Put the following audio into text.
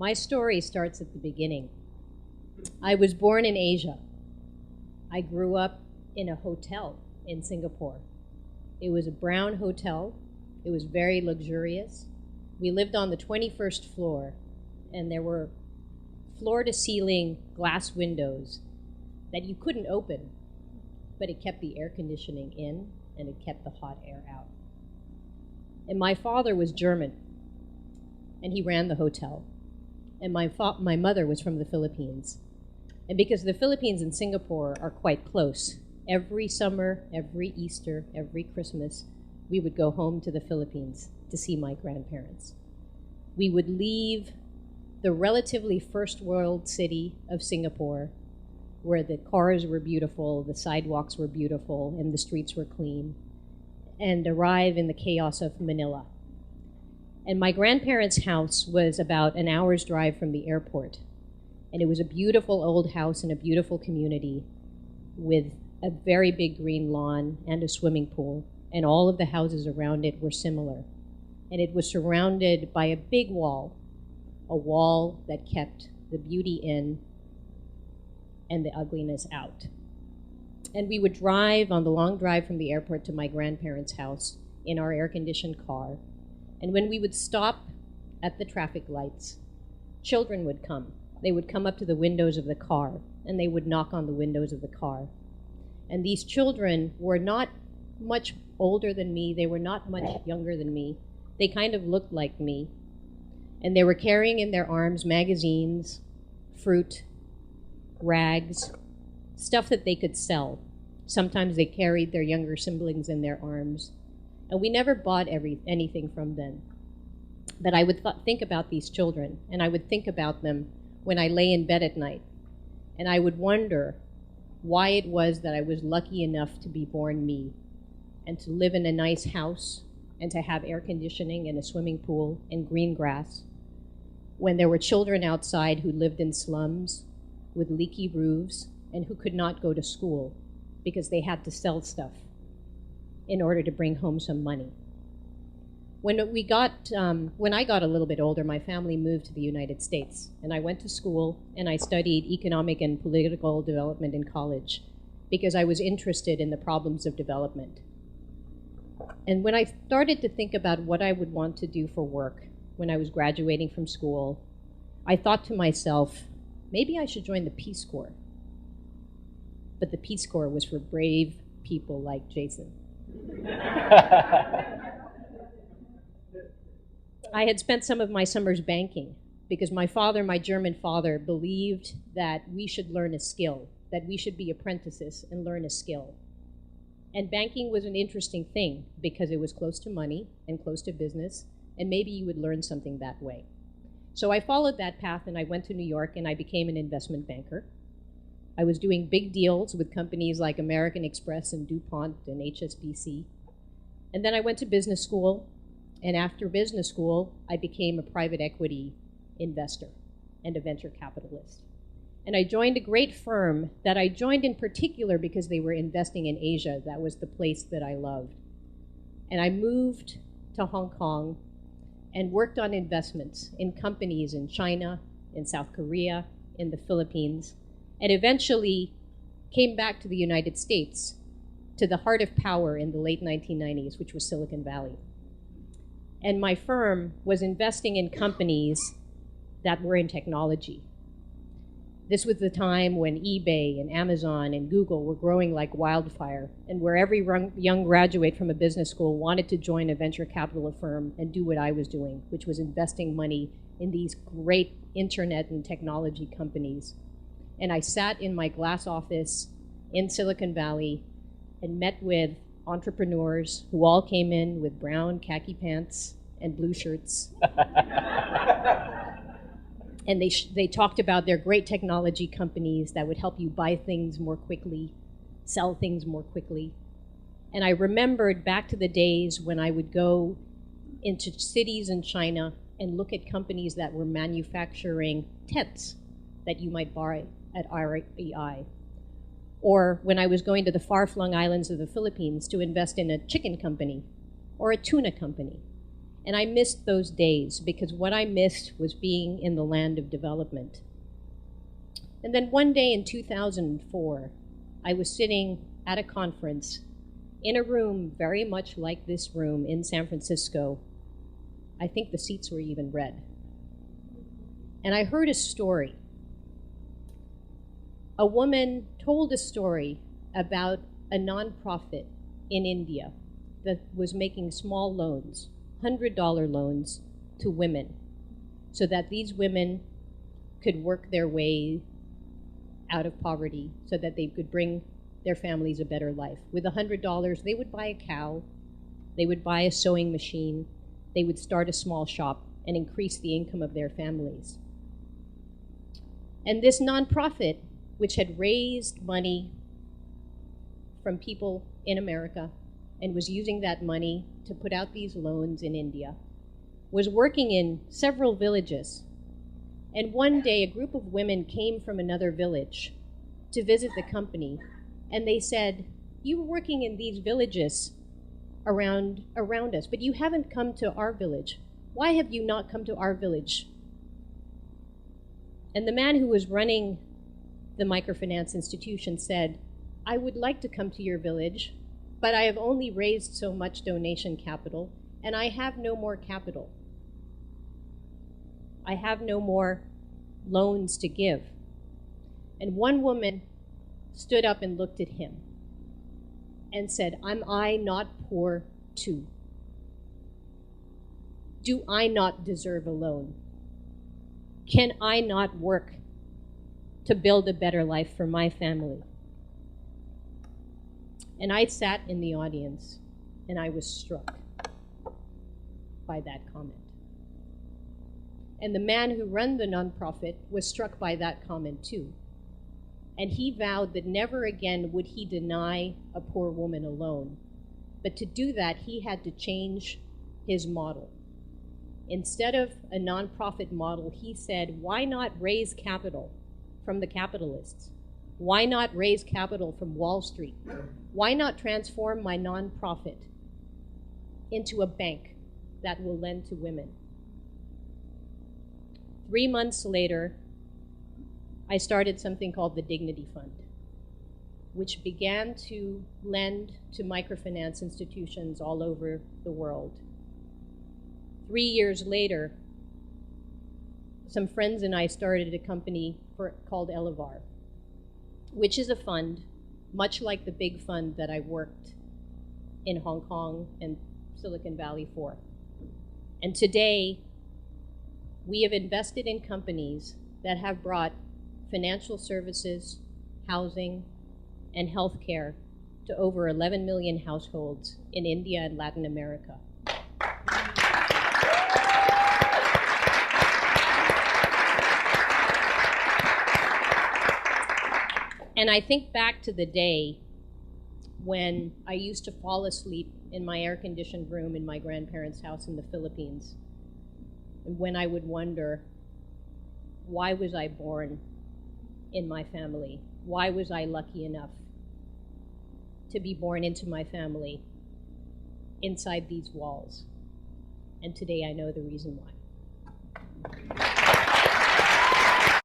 My story starts at the beginning. I was born in Asia. I grew up in a hotel in Singapore. It was a brown hotel. It was very luxurious. We lived on the 21st floor, and there were floor-to-ceiling glass windows that you couldn't open, but it kept the air conditioning in, and it kept the hot air out. And my father was German, and he ran the hotel. And my mother was from the Philippines. And because the Philippines and Singapore are quite close, every summer, every Easter, every Christmas, we would go home to the Philippines to see my grandparents. We would leave the relatively first world city of Singapore, where the cars were beautiful, the sidewalks were beautiful, and the streets were clean, and arrive in the chaos of Manila. And my grandparents' house was about an hour's drive from the airport. And it was a beautiful old house in a beautiful community with a very big green lawn and a swimming pool. And all of the houses around it were similar. And it was surrounded by a big wall, a wall that kept the beauty in and the ugliness out. And we would drive on the long drive from the airport to my grandparents' house in our air-conditioned car. And when we would stop at the traffic lights, children would come. They would come up to the windows of the car, and they would knock on the windows of the car. And these children were not much older than me. They were not much younger than me. They kind of looked like me. And they were carrying in their arms magazines, fruit, rags, stuff that they could sell. Sometimes they carried their younger siblings in their arms. And we never bought anything from them. But I would think about these children, and I would think about them when I lay in bed at night. And I would wonder why it was that I was lucky enough to be born me, and to live in a nice house, and to have air conditioning and a swimming pool and green grass, when there were children outside who lived in slums with leaky roofs and who could not go to school because they had to sell stuff in order to bring home some money. When I got a little bit older, my family moved to the United States, and I went to school and I studied economic and political development in college because I was interested in the problems of development. And when I started to think about what I would want to do for work when I was graduating from school, I thought to myself, maybe I should join the Peace Corps. But the Peace Corps was for brave people like Jason. I had spent some of my summers banking because my father, my German father, believed that we should learn a skill, that we should be apprentices and learn a skill. And banking was an interesting thing because it was close to money and close to business, and maybe you would learn something that way. So I followed that path, and I went to New York, and I became an investment banker. I was doing big deals with companies like American Express and DuPont and HSBC. And then I went to business school, and after business school, I became a private equity investor and a venture capitalist. And I joined a great firm that I joined in particular because they were investing in Asia. That was the place that I loved. And I moved to Hong Kong and worked on investments in companies in China, in South Korea, in the Philippines, and eventually came back to the United States, to the heart of power in the late 1990s, which was Silicon Valley. And my firm was investing in companies that were in technology. This was the time when eBay and Amazon and Google were growing like wildfire, and where every young graduate from a business school wanted to join a venture capital firm and do what I was doing, which was investing money in these great internet and technology companies. And I sat in my glass office in Silicon Valley and met with entrepreneurs who all came in with brown khaki pants and blue shirts. And they talked about their great technology companies that would help you buy things more quickly, sell things more quickly. And I remembered back to the days when I would go into cities in China and look at companies that were manufacturing tents that you might buy at REI. Or when I was going to the far-flung islands of the Philippines to invest in a chicken company or a tuna company. And I missed those days because what I missed was being in the land of development. And then one day in 2004, I was sitting at a conference in a room very much like this room in San Francisco. I think the seats were even red. And I heard a story. A woman told a story about a nonprofit in India that was making small loans, $100 loans to women, so that these women could work their way out of poverty, so that they could bring their families a better life. With $100, they would buy a cow, they would buy a sewing machine, they would start a small shop and increase the income of their families. And this nonprofit, which had raised money from people in America and was using that money to put out these loans in India, was working in several villages. And one day, a group of women came from another village to visit the company, and they said, "You were working in these villages around us, but you haven't come to our village. Why have you not come to our village?" And the man who was running the microfinance institution said, "I would like to come to your village, but I have only raised so much donation capital, and I have no more capital. I have no more loans to give." And one woman stood up and looked at him and said, "Am I not poor too? Do I not deserve a loan? Can I not work to build a better life for my family?" And I sat in the audience and I was struck by that comment. And the man who ran the nonprofit was struck by that comment too. And he vowed that never again would he deny a poor woman a loan. But to do that, he had to change his model. Instead of a nonprofit model, he said, why not raise capital from the capitalists? Why not raise capital from Wall Street? Why not transform my nonprofit into a bank that will lend to women? 3 months later, I started something called the Dignity Fund, which began to lend to microfinance institutions all over the world. 3 years later, some friends and I started a company called Elevar, which is a fund, much like the big fund that I worked in Hong Kong and Silicon Valley for. And today, we have invested in companies that have brought financial services, housing, and healthcare to over 11 million households in India and Latin America. And I think back to the day when I used to fall asleep in my air-conditioned room in my grandparents' house in the Philippines, and when I would wonder, why was I born in my family? Why was I lucky enough to be born into my family inside these walls? And today I know the reason why.